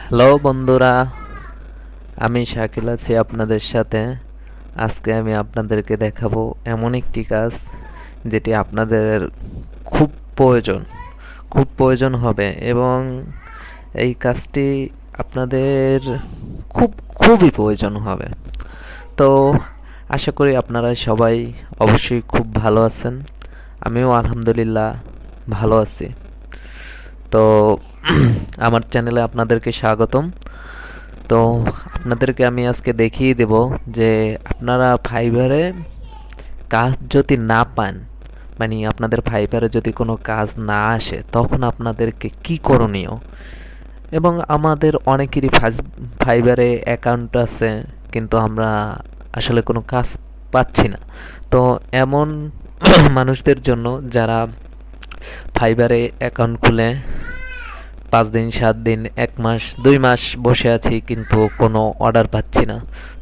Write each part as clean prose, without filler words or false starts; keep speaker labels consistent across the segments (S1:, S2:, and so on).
S1: Hello বন্ধুরা, আমি শাকিল আছি আপনাদের সাথে। আজকে আমি আপনাদেরকে দেখাবো এমন একটি কাজ যেটি আপনাদের খুব প্রয়োজন খুব প্রয়োজন হবে, এবং এই কাজটি আপনাদের খুব খুবই প্রয়োজন হবে। তো আশা করি আপনারা সবাই অবশ্যই খুব ভালো আছেন। আমিও আলহামদুলিল্লাহ ভালো আছি। তো আমার চ্যানেলে আপনাদেরকে স্বাগতম। তো আপনাদেরকে আমি আজকে দেখিয়ে দেব যে আপনারা ফাইবারে কাজ যদি না পান, মানে আপনাদের ফাইবারে যদি কোনো কাজ না আসে, তখন আপনাদেরকে কি করণীয়। এবং আমাদের অনেকেরই ফাইবারে অ্যাকাউন্ট আছে, কিন্তু আমরা আসলে কোনো কাজ পাচ্ছি না। তো এমন মানুষদের জন্য যারা ফাইবারে অ্যাকাউন্ট খুলে 5 দিন, 7 দিন, 1 মাস, 2 মাস বসে আছি, কিন্তু কোনো অর্ডার পাচ্ছি না।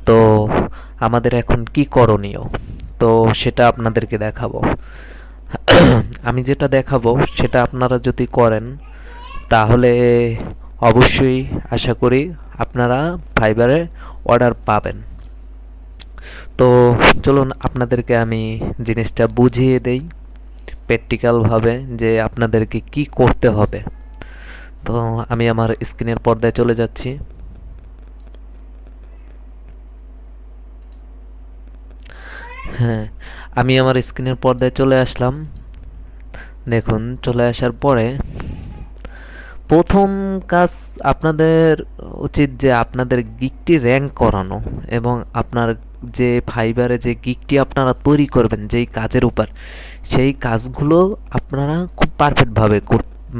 S1: তো আমাদের এখন কি করণীয়, তো সেটা আপনাদেরকে দেখাবো। আমি যেটা দেখাবো সেটা আপনারা যদি করেন, তাহলে অবশ্যই আশা করি আপনারা ফাইবারে অর্ডার পাবেন। তো চলুন আপনাদেরকে আমি জিনিসটা বুঝিয়ে দেই প্র্যাকটিক্যাল ভাবে, যে আপনাদেরকে কি করতে হবে। তো আমি আমার স্ক্রিনের পর্দায় চলে যাচ্ছি। হ্যাঁ, আমি আমার স্ক্রিনের পর্দায় চলে আসলাম। দেখুন, চলে আসার পরে প্রথম কাজ আপনাদের উচিত যে আপনাদের গিগটি র্যাঙ্ক করানো, এবং আপনার যে ফাইবারে যে গিগটি আপনারা তৈরি করবেন যেই কাজের উপর, সেই কাজগুলো আপনারা খুব পারফেক্ট ভাবে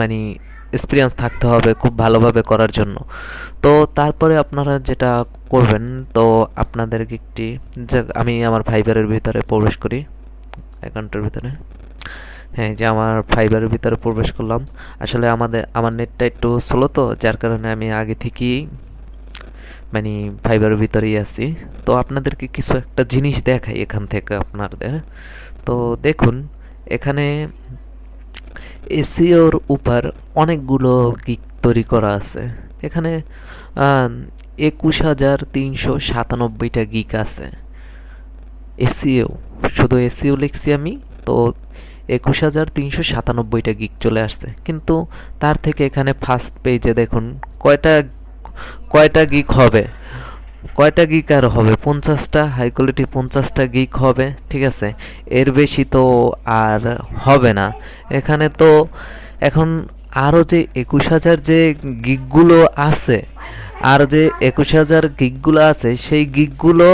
S1: মানে এক্সপিরিয়েন্স থাকতে হবে খুব ভালোভাবে করার জন্য। তো তারপরে আপনারা যেটা করবেন, তো আপনাদের গিগটি, আমি আমার ফাইবারের ভিতরে প্রবেশ করি, অ্যাকাউন্টের ভিতরে। হ্যাঁ, যে আমার ফাইবারের ভিতরে প্রবেশ করলাম। আসলে আমার নেটটা একটু স্লো, তো যার কারণে আমি আগে থেকেই মানে ফাইবারের ভিতরেই আছি। তো আপনাদেরকে কিছু একটা জিনিস দেখাই এখান থেকে আপনাদের। তো দেখুন, এখানে এসইওর উপর অনেকগুলো গিগ তৈরি করা আছে। এখানে 21,397টা গিগ আছে। এসইও, শুধু এসইও লিখছি আমি, তো 21,397টা গিগ চলে আসছে। কিন্তু তার থেকে এখানে ফার্স্ট পেজে দেখুন কয়টা কয়টা গিগ হবে, কয়টা গিগ আর হবে, 50টা, হাই কোয়ালিটি 50টা গিগ হবে। ঠিক আছে, এর বেশি তো আর হবে না। এখানে তো এখন আরো যে 21,000 যে গিগগুলো আছে, আর যে 21,000 গিগগুলো আছে, সেই গিগগুলো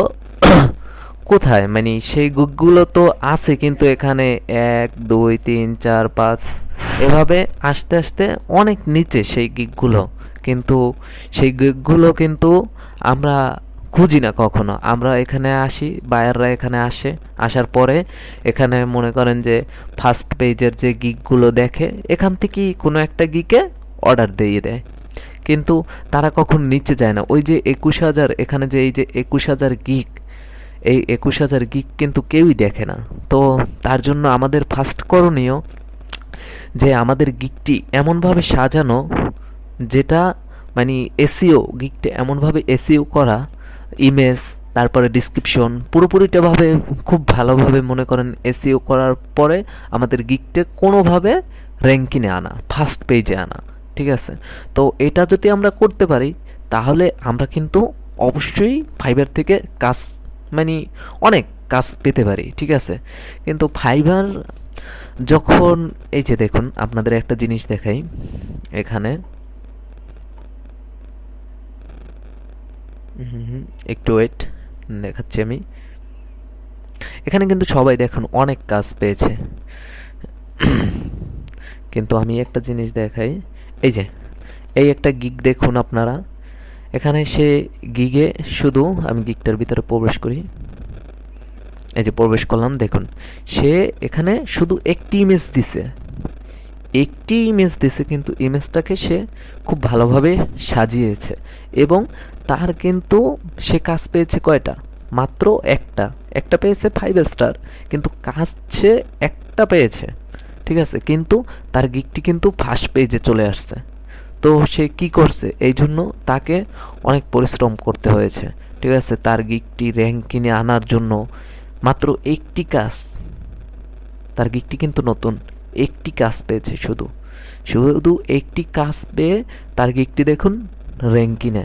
S1: কোথায়, মানে সেই গিগগুলো তো আছে, কিন্তু এখানে 1, 2, 3, 4, 5 এভাবে আস্তে আস্তে অনেক নিচে সেই গিগগুলো। কিন্তু সেই গিগগুলো কিন্তু আমরা খুঁজি না কখনো। আমরা এখানে আসি, বায়াররা এখানে আসে, আসার পরে এখানে মনে করেন যে ফার্স্ট পেজের যে গিগগুলো দেখে, এখান থেকেই কোনো একটা গিগে অর্ডার দিয়ে দেয়। কিন্তু তারা কখন নিচে যায় না। ওই যে 21,000, এখানে যে এই যে 21,000 গিগ, এই 21,000 গিগ কিন্তু কেউই দেখে না। তো তার জন্য আমাদের ফার্স্ট করণীয় যে আমাদের গিগটি এমনভাবে সাজানো, যেটা মানে এসইও, গিগটা এমনভাবে এসইও করা, ইমেজ, তারপরে ডিসক্রিপশন পুরোপুরিটা ভাবে খুব ভালোভাবে মনে করেন এসইও করার পরে আমাদের গিগটা কোনোভাবে র্যাঙ্কিংয়ে আনা, ফার্স্ট পেজে আনা। ঠিক আছে, তো এটা যদি আমরা করতে পারি, তাহলে আমরা কিন্তু অবশ্যই ফাইবার থেকে কাজ, মানে অনেক কাজ পেতে পারি। ঠিক আছে, কিন্তু ফাইবার যখন, এই যে দেখুন আপনাদের একটা জিনিস দেখাই এখানে। একটু ওয়েট, দেখাচ্ছি আমি। এখানে কিন্তু সবাই দেখুন অনেক কাজ পেয়েছে, কিন্তু আমি একটা জিনিস দেখাই। এই যে এই একটা গিগ দেখুন আপনারা, এখানে সে গিগে শুধু, আমি গিগটার ভিতরে প্রবেশ করি, এই যে প্রবেশ করলাম, দেখুন সে এখানে শুধু একটি ইমেজ দিছে, একটি ইমেজ দিছে, কিন্তু ইমেজটাকে সে খুব ভালোভাবে সাজিয়েছে। এবং তার কিন্তু সে কাজ পেয়েছে কয়টা, মাত্র একটা, একটা পেয়েছে 5 স্টার, কিন্তু কাজ সে একটা পেয়েছে। ঠিক আছে, কিন্তু তার গিগটি কিন্তু ফার্স্ট পেজে চলে আসছে। তো সে কি করছে, এই জন্য তাকে অনেক পরিশ্রম করতে হয়েছে। ঠিক আছে, তার গিকটি র্যাঙ্কিংয়ে আনার জন্য মাত্র একটি কাজ, তার গিকটি কিন্তু নতুন, একটি কাজ পেয়েছে, শুধু শুধু একটি কাজ পেয়ে তার গিকটি দেখুন র্যাঙ্কিংয়ে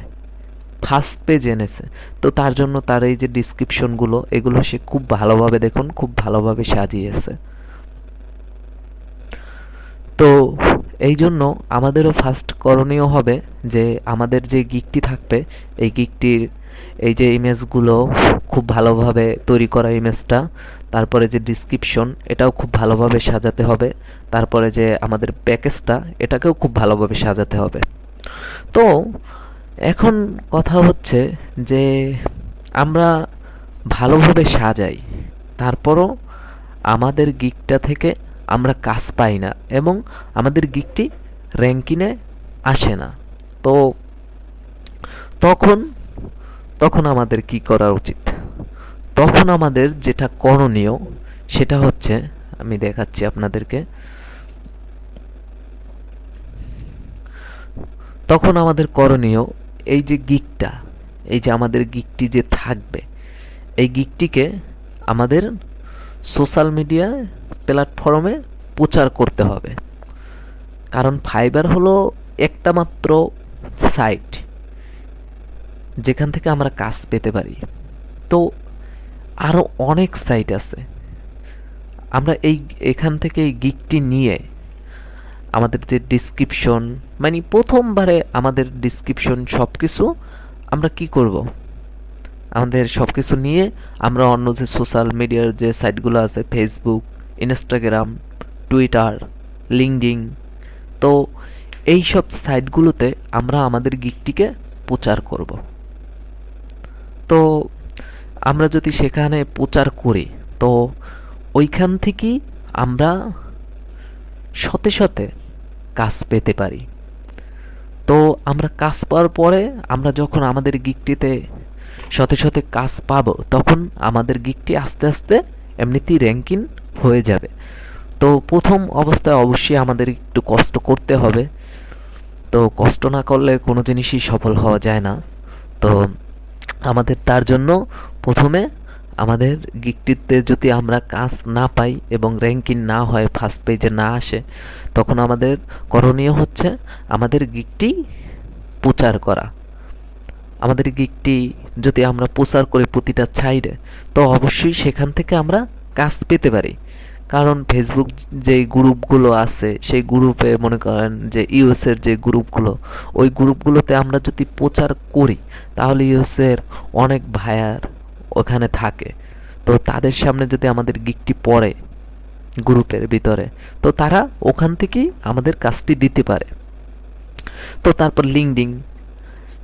S1: ফার্স্ট পেজ এনেছে। তো তার জন্য তার এই যে ডিসক্রিপশনগুলো, এগুলো সে খুব ভালোভাবে দেখুন, খুব ভালোভাবে সাজিয়েছে। তো এই জন্য আমাদেরও ফার্স্ট করণীয় হবে যে আমাদের যে গিকটি থাকবে, এই গিকটির এই যে ইমেজগুলো খুব ভালোভাবে তৈরি করা ইমেজটা, তারপরে যে ডিসক্রিপশন এটাও খুব ভালোভাবে সাজাতে হবে, তারপরে যে আমাদের প্যাকেজটা এটাকেও খুব ভালোভাবে সাজাতে হবে। তো এখন কথা হচ্ছে যে আমরা ভালোভাবে সাজাই, তারপরও আমাদের গিকটা থেকে আমরা কাজ পাই না এবং আমাদের গিকটি র্যাঙ্কিংয়ে আসে না। তো তখন তখন আমাদের কি করা উচিত? তখন আমাদের যেটা করণীয় সেটা হচ্ছে, আমি দেখাচ্ছি আপনাদেরকে। তখন আমাদের করণীয়, এই যে গিকটা, এই যে আমাদের গিকটি যে থাকবে, এই গিকটিকে আমাদের সোশ্যাল মিডিয়া প্ল্যাটফর্মে প্রচার করতে হবে। কারণ ফাইবার হলো একটা মাত্র সাইট যেখান থেকে আমরা কাজ পেতে পারি। তো আরো অনেক সাইট আছে, আমরা এখান থেকে এই গিকটি নিয়ে আমাদের যে ডিসক্রিপশন, মানে প্রথমবারে আমাদের ডিসক্রিপশন সবকিছু আমরা কি করব, আমাদের সবকিছু নিয়ে আমরা অন্য যে সোশ্যাল মিডিয়ার যে সাইটগুলো আছে, ফেসবুক, ইনস্টাগ্রাম, টুইটার, লিঙ্কডইন, তো এই সব সাইটগুলোতে আমরা আমাদের গিকটিকে প্রচার করব। তো আমরা যদি সেখানে প্রচার করি, তো ওইখান থেকেই আমরা সাথে সাথে কাজ পেতে পারি। তো আমরা কাজ পাওয়ার পরে আমরা যখন আমাদের গিকটিতে সাথে সাথে কাজ পাবো, তখন আমাদের গিকটি আস্তে আস্তে এমনিতেই র্যাঙ্কিং হয়ে যাবে। তো প্রথম অবস্থায় অবশ্যই আমাদের একটু কষ্ট করতে হবে। তো কষ্ট না করলে কোনো জিনিসই সফল হওয়া যায় না। তো আমাদের তার জন্য প্রথমে আমাদের গিকটিতে যদি আমরা কাজ না পাই এবং র্যাঙ্কিং না হয়, ফার্স্ট পেজে না আসে, তখন আমাদের করণীয় হচ্ছে আমাদের গিকটি প্রচার করা। আমাদের গিকটি যদি আমরা প্রচার করি প্রতিটা সাইডে, তো অবশ্যই সেখান থেকে আমরা কাজ পেতে পারি। কারণ ফেসবুক যে গ্রুপগুলো আছে, সেই গ্রুপে মনে করেন যে ইউএস এর যে গ্রুপগুলো, ওই গ্রুপগুলোতে আমরা যদি প্রচার করি, তাহলে ইউএস এর অনেক ভাইয়ার ওখানে থাকে। তো তাদের সামনে যদি আমাদের গিকটি পড়ে গ্রুপের ভিতরে, তো তারা ওখান থেকেই আমাদের কাজটি দিতে পারে। তো তারপর লিঙ্কডিন,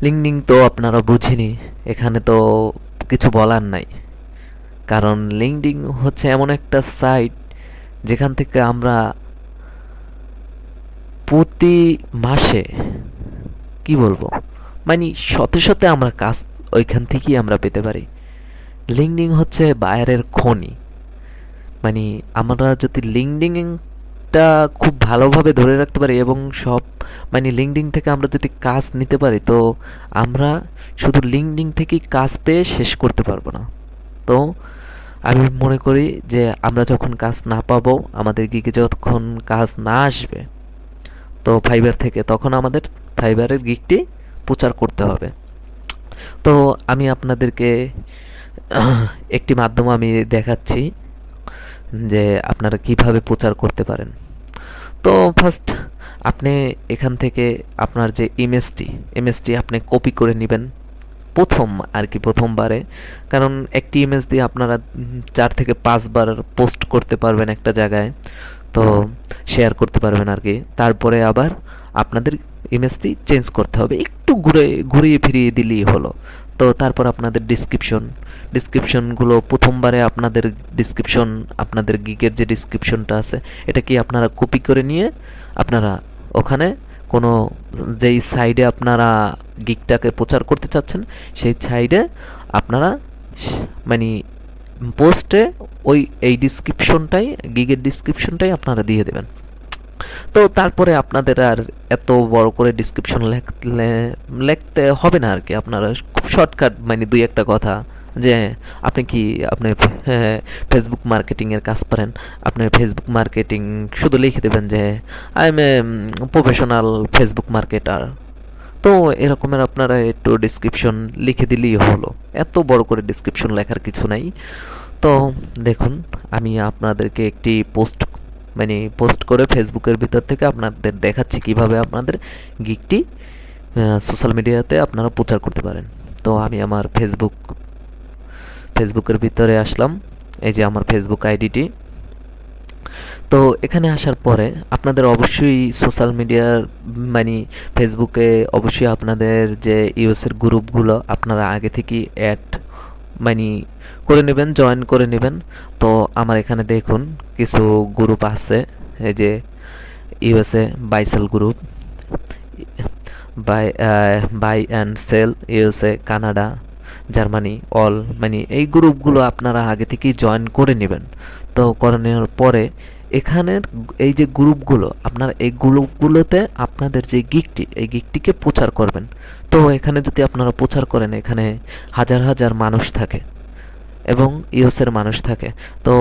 S1: লিঙ্কডিন তো আপনারা বুঝেনি, এখানে তো কিছু বলার নাই। কারণ লিঙ্কডিন হচ্ছে এমন একটা সাইট যেখান থেকে আমরা প্রতি মাসে, কি বলবো, মানে সাথে সাথে আমরা কাজ ওইখান থেকেই আমরা পেতে পারি। লিঙ্কডিন হচ্ছে বায়ারের খনি। মানে আমরা যদি লিঙ্কডিনটা খুব ভালোভাবে ধরে রাখতে পারি এবং সব, মানে লিঙ্কডিন থেকে আমরা যদি কাজ নিতে পারি, তো আমরা শুধু লিঙ্কডিন থেকেই কাজ পেয়ে শেষ করতে পারবো না। তো আমি মনে করি যে আমরা যখন কাজ না পাবো, আমাদের গিগে যখন কাজ না আসবে তো ফাইবার থেকে, তখন আমাদের ফাইবারের গিগটি প্রচার করতে হবে। তো আমি আপনাদেরকে একটি মাধ্যম আমি দেখাচ্ছি যে আপনারা কিভাবে প্রচার করতে পারেন। তো ফার্স্ট আপনি এখান থেকে আপনার যে ইমেজটি আপনি কপি করে নেবেন প্রথম আর কি, প্রথমবারে। কারণ একটি ইমেজ দিয়ে আপনারা 4 থেকে 5 বার পোস্ট করতে পারবেন একটা জায়গায়, তো শেয়ার করতে পারবেন আর কি। তারপরে আবার আপনাদের ইমেজটি চেঞ্জ করতে হবে, একটু ঘুরিয়ে ফিরিয়ে দিলেই হলো। তো তারপর আপনাদের ডিসক্রিপশনগুলো প্রথমবারে আপনাদের ডিসক্রিপশন, আপনাদের গিগের যে ডিসক্রিপশনটা আছে, এটা কি আপনারা কপি করে নিয়ে আপনারা ওখানে কোনো যেই সাইডে আপনারা গিগটাকে প্রচার করতে চাচ্ছেন, সেই সাইডে আপনারা মানে পোস্টে ওই এই ডিসক্রিপশনটাই, গিগের ডিসক্রিপশনটাই আপনারা দিয়ে দেবেন। তো তারপরে আপনাদের আর এত বড় করে ডিসক্রিপশন লিখতে হবে না আর কি। আপনারা খুব শর্টকাট মানে দুই একটা কথা যে আপনি কি আপনি ফেসবুক মার্কেটিং এর কাজ করেন, আপনি ফেসবুক মার্কেটিং শুধু লিখে দেবেন যে I M a professional Facebook marketer. তো এরকমের আপনারা একটু ডিসক্রিপশন লিখে দিলেই হলো, এত বড় করে ডিসক্রিপশন লেখার কিছু নাই। তো দেখুন, আমি আপনাদেরকে একটি পোস্ট করে ফেসবুকের ভিতর থেকে আপনাদের দেখাচ্ছি কিভাবে আপনাদের গিগটি সোশ্যাল মিডিয়াতে আপনারা প্রচার করতে পারেন। তো আমি আমার ফেসবুকের ভিতরে আসলাম, এই যে আমার ফেসবুক আইডিটি। তো এখানে আসার পরে আপনাদের অবশ্যই সোশ্যাল মিডিয়ার মানে ফেসবুকে অবশ্যই আপনাদের যে ইউএস এর গ্রুপগুলো আপনারা আগে থেকেই অ্যাড মানে করে নেবেন, জয়েন করে নেবেন। তো আমার এখানে দেখুন কিছু গ্রুপ আছে, এই যে USA buy sell group, buy and sell USA, Canada, Germany, all মানে এই গ্রুপগুলো আপনারা আগে থেকেই জয়েন করে নেবেন। তো করে নেওয়ার পরে এখানের এই যে গ্রুপগুলো আপনারা এই গ্রুপগুলোতে আপনাদের যে গিগটি এই গিগটিকে প্রচার করবেন। তো এখানে যদি আপনারা প্রচার করেন, এখানে হাজার হাজার মানুষ থাকে এবং ইউএসের মানুষ থাকে। তো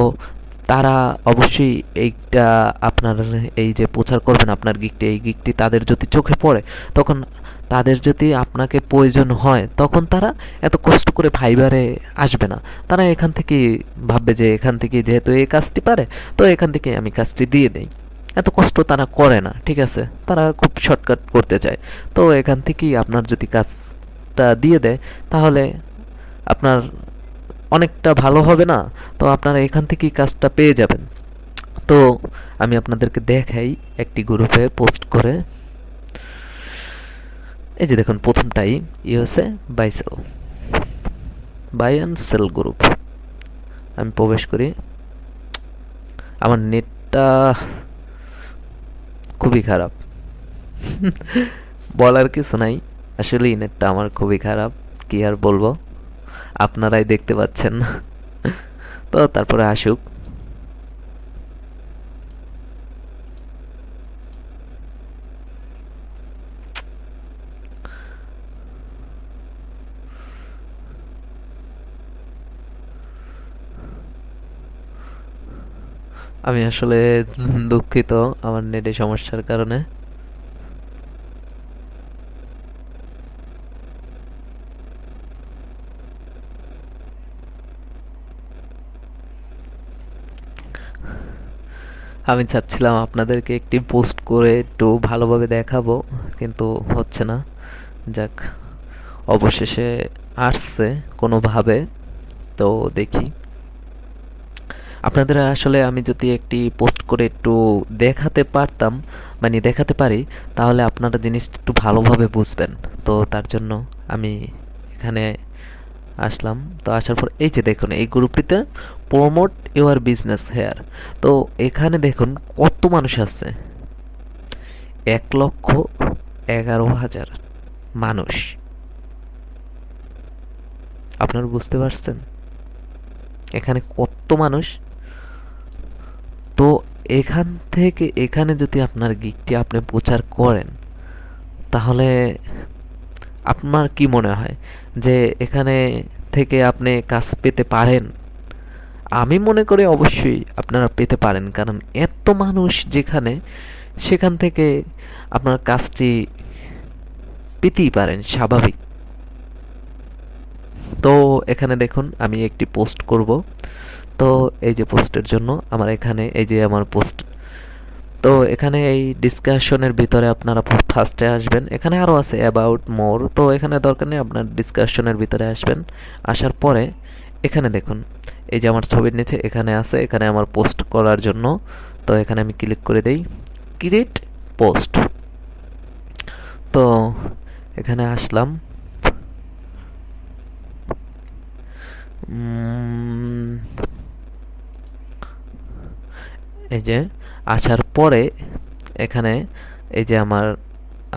S1: তারা অবশ্যই এইটা আপনার এই যে প্রচার করবেন আপনার গিগটি, এই গিগটি তাদের যদি চোখে পড়ে, তখন তাদের যদি আপনাকে প্রয়োজন হয় তখন তারা এত কষ্ট করে ফাইবারে আসবে না। তারা এখান থেকে ভাববে যে এখান থেকে যেহেতু এই কাজটি পারে, তো এখান থেকে আমি কাজটি দিয়ে দেই। এত কষ্ট তারা করে না, ঠিক আছে, তারা খুব শর্টকাট করতে চায়। তো এখান থেকেই আপনার যদি কাজটা দিয়ে দেয় তাহলে আপনার অনেকটা ভালো হবে না? তো আপনারা এখান থেকেই কাজটা পেয়ে যাবেন। তো আমি আপনাদেরকে দেখাই একটি গ্রুপে পোস্ট করে। এই যে দেখুন প্রথমটাই USA buy and sell group. আমি প্রবেশ করি। আমার নেটটা খুবই খারাপ। বলার কিছু নাই, আসলেই নেটটা আমার খুবই খারাপ, কি আর বলবো, আপনারাই দেখতে পাচ্ছেন। তো তারপরে আসুক। আমি আসলে দুঃখিত আমার নেটে সমস্যার কারণে। আমি চাচ্ছিলাম আপনাদেরকে একটি পোস্ট করে একটু ভালোভাবে দেখাবো, কিন্তু হচ্ছে না। যাক, অবশেষে আসছে কোনোভাবে। তো দেখি আপনাদের আসলে আমি যদি একটি পোস্ট করে একটু দেখাতে পারতাম মানে দেখাতে পারি, তাহলে আপনারা জিনিসটা একটু ভালোভাবে বুঝবেন। তো তার জন্য আমি এখানে আসলাম। তো আসার পর এই যে দেখুন এই গ্রুপটিতে প্রমোট ইউর বিজনেস হেয়ার। তো এখানে দেখুন কত মানুষ আছে, 1,11,000 মানুষ। আপনারা বুঝতে পারছেন এখানে কত মানুষ? তো এখান থেকে এখানে যদি আপনার গিগটি আপনি প্রচার করেন, তাহলে আপনার কি মনে হয় যে এখানে থেকে আপনি কাজ পেতে পারেন? আমি মনে করি অবশ্যই আপনারা পেতে পারেন, কারণ এত মানুষ যেখানে, সেখান থেকে আপনার কাজটি পেতেই পারেন, স্বাভাবিক। তো এখানে দেখুন আমি একটি পোস্ট করব। তো এই যে পোস্টের জন্য আমার এখানে এই যে আমার পোস্ট। তো এখানে এই ডিসকাশনের ভিতরে আপনারা ফার্স্টে আসবেন, এখানে আরো আছে অ্যাবাউট মোর। তো এখানে দরকার নেই, আপনার ডিসকাশনের ভিতরে আসবেন। আসার পরে এখানে দেখুন এই যে আমার ছবির নিচে এখানে আছে, এখানে আমার পোস্ট করার জন্য। তো এখানে আমি ক্লিক করে দেই ক্রিয়েট পোস্ট। তো এখানে আসলাম। এই যে আসার পরে এখানে এই যে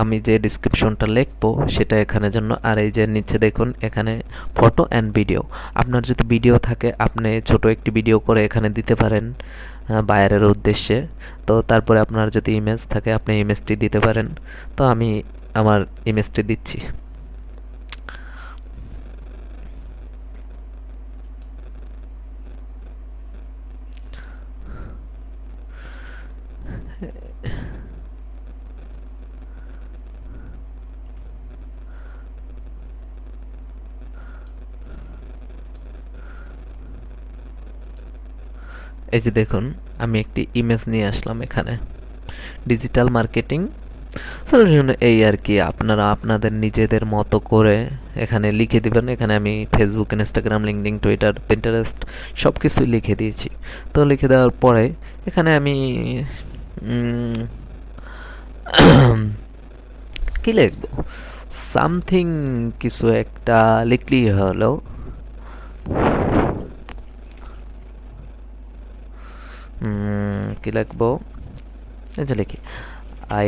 S1: আমি যে ডিসক্রিপশনটা লিখবো সেটা এখানে জন্য। আর এই যে নিচে দেখুন এখানে ফটো অ্যান্ড ভিডিও। আপনার যদি ভিডিও থাকে আপনি ছোট একটি ভিডিও করে এখানে দিতে পারেন। বায়ারের উদ্দেশ্যে। তো তারপরে আপনার যদি ইমেজ থাকে আপনি ইমেজটি দিতে পারেন। তো আমি আমার ইমেজটি দিচ্ছি। এই যে দেখুন, আমি একটি ইমেজ নিয়ে আসলাম এখানে, ডিজিটাল মার্কেটিং সলিউশন। এই আর কি, আপনারা আপনাদের নিজেদের মতো করে এখানে লিখে দিবেন। এখানে আমি Facebook, Instagram, LinkedIn, Twitter, Pinterest সব কিছুই লিখে দিয়েছি। তো লিখে দেওয়ার পরে এখানে আমি কি লিখবো, সামথিং কিছু একটা লিখলেই হলো। কি লিখবো, এই যে লিখি, I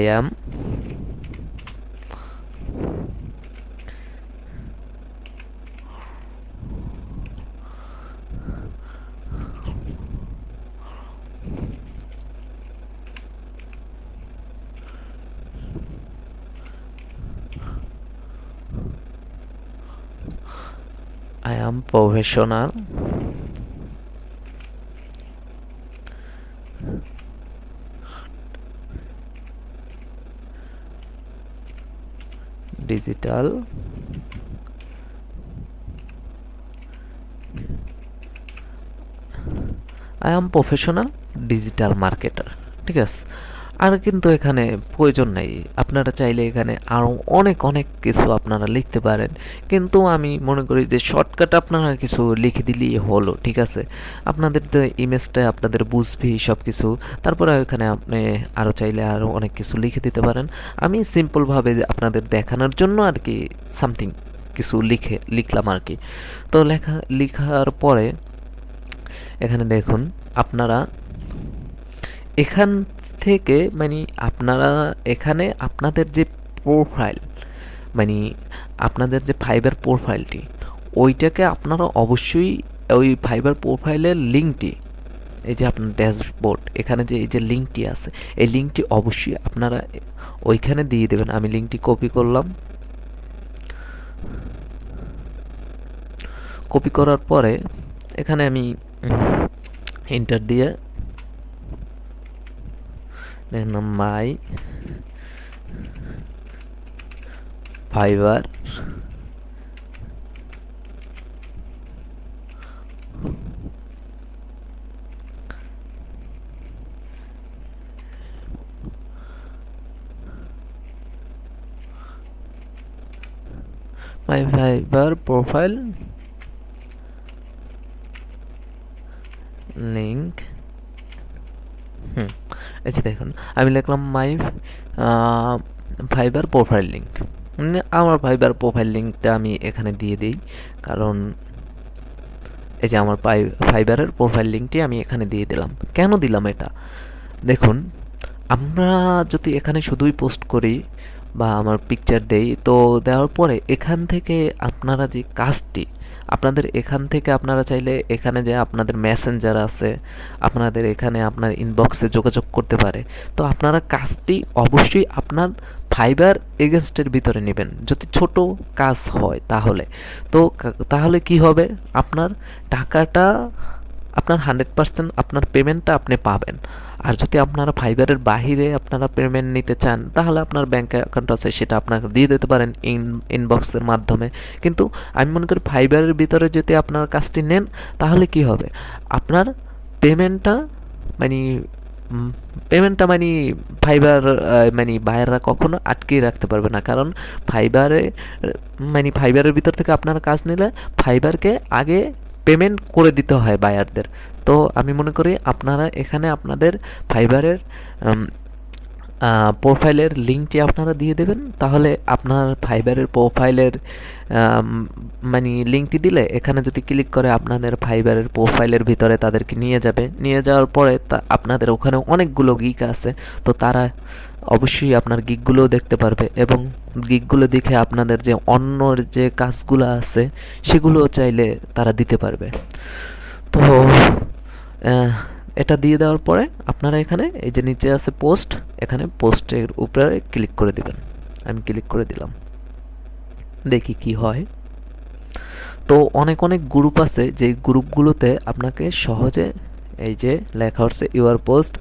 S1: am professional digital digital marketer. ঠিক আছে, আর কিন্তু এখানে প্রয়োজন নাই। আপনারা চাইলে এখানে আরো অনেক অনেক কিছু আপনারা লিখতে পারেন, কিন্তু আমি মনে করি যে শর্টকাট আপনারা কিছু লিখে দিলেই হলো। ঠিক আছে, আপনাদের ইমেজটা আপনাদের বুঝবি সবকিছু। তারপরে এখানে আপনি আরো চাইলে আরো অনেক কিছু লিখে দিতে পারেন। আমি সিম্পল ভাবে আপনাদের দেখানোর জন্য আর কি সামথিং কিছু লিখলাম আর কি। তো লিখার পরে এখানে দেখুন, আপনারা এখান থেকে মানে আপনারা এখানে আপনাদের যে প্রোফাইল, মানে আপনাদের যে ফাইবার প্রোফাইলটি, ওইটাকে আপনারা অবশ্যই ওই ফাইবার প্রোফাইলের লিঙ্কটি, এই যে আপনার ড্যাশবোর্ড এখানে যে এই যে লিঙ্কটি আছে, এই লিঙ্কটি অবশ্যই আপনারা ওইখানে দিয়ে দেবেন। আমি লিঙ্কটি কপি করলাম। কপি করার পরে এখানে আমি এন্টার দিয়ে মাই ফাইবার প্রোফাইল লিঙ্ক। এই যে দেখুন, আমি লিখলাম মাই ফাইবার প্রোফাইল লিঙ্ক। আমার ফাইবার প্রোফাইল লিঙ্কটা আমি এখানে দিয়ে দিই, কারণ এই যে আমার ফাইবারের প্রোফাইল লিঙ্কটি আমি এখানে দিয়ে দিলাম। কেন দিলাম এটা দেখুন, আমরা যদি এখানে শুধুই পোস্ট করি বা আমার পিকচার দেই, তো দেওয়ার পরে এখান থেকে আপনারা যে কাজটি, আপনাদের এখান থেকে আপনারা চাইলে এখানে যে আপনাদের মেসেঞ্জার আছে, আপনাদের এখানে আপনার ইনবক্সে যোগাযোগ করতে পারে। তো আপনারা কাজটি অবশ্যই আপনার ফাইবার এগেনস্টের ভিতরে নেবেন। যদি ছোট কাজ হয় তাহলে তো তাহলে কি হবে, আপনার টাকাটা আপনার 100% আপনার পেমেন্টটা আপনি পাবেন। আর যদি আপনারা ফাইবারের বাহিরে আপনারা পেমেন্ট নিতে চান, তাহলে আপনার ব্যাংক অ্যাকাউন্ট আছে, সেটা আপনাকে দিয়ে দিতে পারেন ইনবক্সের মাধ্যমে। কিন্তু আমি মনে করি ফাইবারের ভিতরে যদি আপনার কাজটি নেন, তাহলে কি হবে, আপনার পেমেন্টটা মানে মানে ফাইবার মানে বায়াররা কখনো আটকে রাখতে পারবে না। কারণ ফাইবারে মানে ফাইবারের ভিতর থেকে আপনারা কাজ নিলে ফাইবারকে আগে পেমেন্ট করে দিতে হয় বায়ারদের। তো আমি মনে করি আপনারা এখানে আপনাদের ফাইবারের প্রোফাইলের লিঙ্কটি আপনারা দিয়ে দেবেন। তাহলে আপনার ফাইবারের প্রোফাইলের মানে লিঙ্কটি দিলে এখানে যদি ক্লিক করে আপনাদের ফাইবারের প্রোফাইলের ভিতরে তাদেরকে নিয়ে যাবে। নিয়ে যাওয়ার পরে আপনাদের ওখানে অনেকগুলো গিগ আছে, তো তারা অবশ্যই আপনার গিগগুলোও দেখতে পারবে, এবং গিগগুলো দেখে আপনাদের যে অন্য যে কাজগুলো আছে সেগুলো চাইলে তারা দিতে পারবে। তো এটা দিয়ে দেওয়ার পরে আপনারা এখানে এই যে নিচে আছে পোস্ট, এখানে পোস্টের উপরে ক্লিক করে দিবেন। আমি ক্লিক করে দিলাম, দেখি কি হয়। তো অনেক অনেক গ্রুপ আছে, যে গ্রুপগুলোতে আপনাকে সহজে এই যে লেখা হচ্ছে your post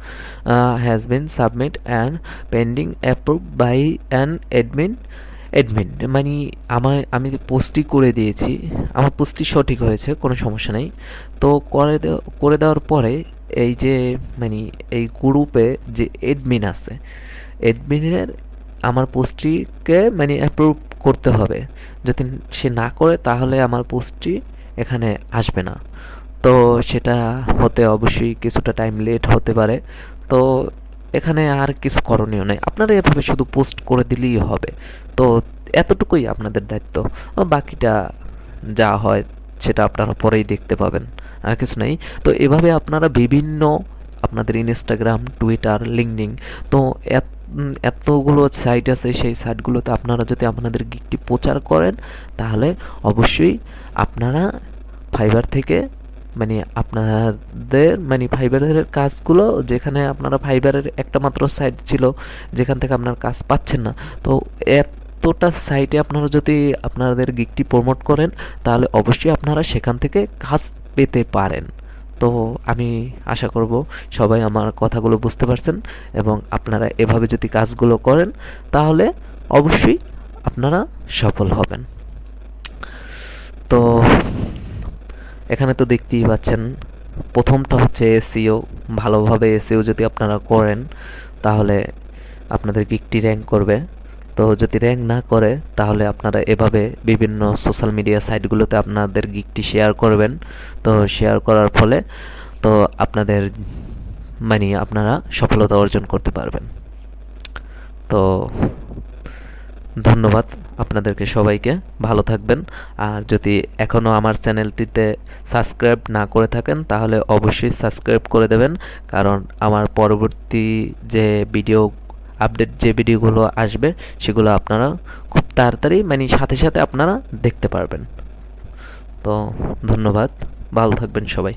S1: has been submit and pending approve by an admin. মানে আমি পোস্টই করে দিয়েছি, আমার পোস্টই সঠিক হয়েছে, কোনো সমস্যা নেই। তো করে দেওয়ার পরে এই যে মানে এই গ্রুপে যে অ্যাডমিন আছে, অ্যাডমিনের আমার পোস্টটিকে মানে অ্যাপ্রুভ করতে হবে। যদি সে না করে তাহলে আমার পোস্টটি এখানে আসবে না। তো সেটা হতে অবশ্যই কিছুটা টাইম লেট হতে পারে। তো এখানে আর কিছু করণীয় নেই, আপনারা এভাবে শুধু পোস্ট করে দিলেই হবে। তো এতটুকুই আপনাদের দায়িত্ব, বাকিটা যা হয় সেটা আপনারা পরেই দেখতে পাবেন, আর কিছু নেই। তো এভাবে আপনারা বিভিন্ন আপনাদের ইনস্টাগ্রাম, টুইটার, লিঙ্কডইন, তো এতগুলো সাইট আছে, সেই সাইটগুলোতে আপনারা যদি আপনাদের গিগটি প্রচার করেন তাহলে অবশ্যই আপনারা ফাইবার থেকে মানে আপনাদের মানে ফাইবারের কাজগুলো, যেখানে আপনারা ফাইবারের একটা মাত্র সাইট ছিল যেখান থেকে আপনার কাজ পাচ্ছেন না, তো এতটা সাইটে আপনারা যদি আপনাদের গিগটি প্রমোট করেন তাহলে অবশ্যই আপনারা সেখান থেকে কাজ পেতে পারেন। তো আমি আশা করব সবাই আমার কথাগুলো বুঝতে পারছেন, এবং আপনারা এভাবে যদি কাজগুলো করেন তাহলে অবশ্যই আপনারা সফল হবেন। তো এখানে তো দেখতেই পাচ্ছেন, প্রথমটা হচ্ছে এসইও। ভালোভাবে এসইও যদি আপনারা করেন তাহলে আপনাদের গিগটি র্যাঙ্ক করবে। তো যদি র্যাঙ্ক না করে তাহলে আপনারা এভাবে বিভিন্ন সোশ্যাল মিডিয়া সাইটগুলোতে আপনাদের গিগটি শেয়ার করবেন। তো শেয়ার করার ফলে তো আপনাদের মানে আপনারা সফলতা অর্জন করতে পারবেন। তো ধন্যবাদ আপনাদেরকে সবাইকে, ভালো থাকবেন। আর যদি এখনও আমার চ্যানেলটিতে সাবস্ক্রাইব না করে থাকেন তাহলে অবশ্যই সাবস্ক্রাইব করে দেবেন, কারণ আমার পরবর্তী যে ভিডিও আপডেট যে ভিডিওগুলো আসবে সেগুলো আপনারা খুব তাড়াতাড়ি মানে সাথে সাথে আপনারা দেখতে পারবেন। তো ধন্যবাদ, ভালো থাকবেন সবাই।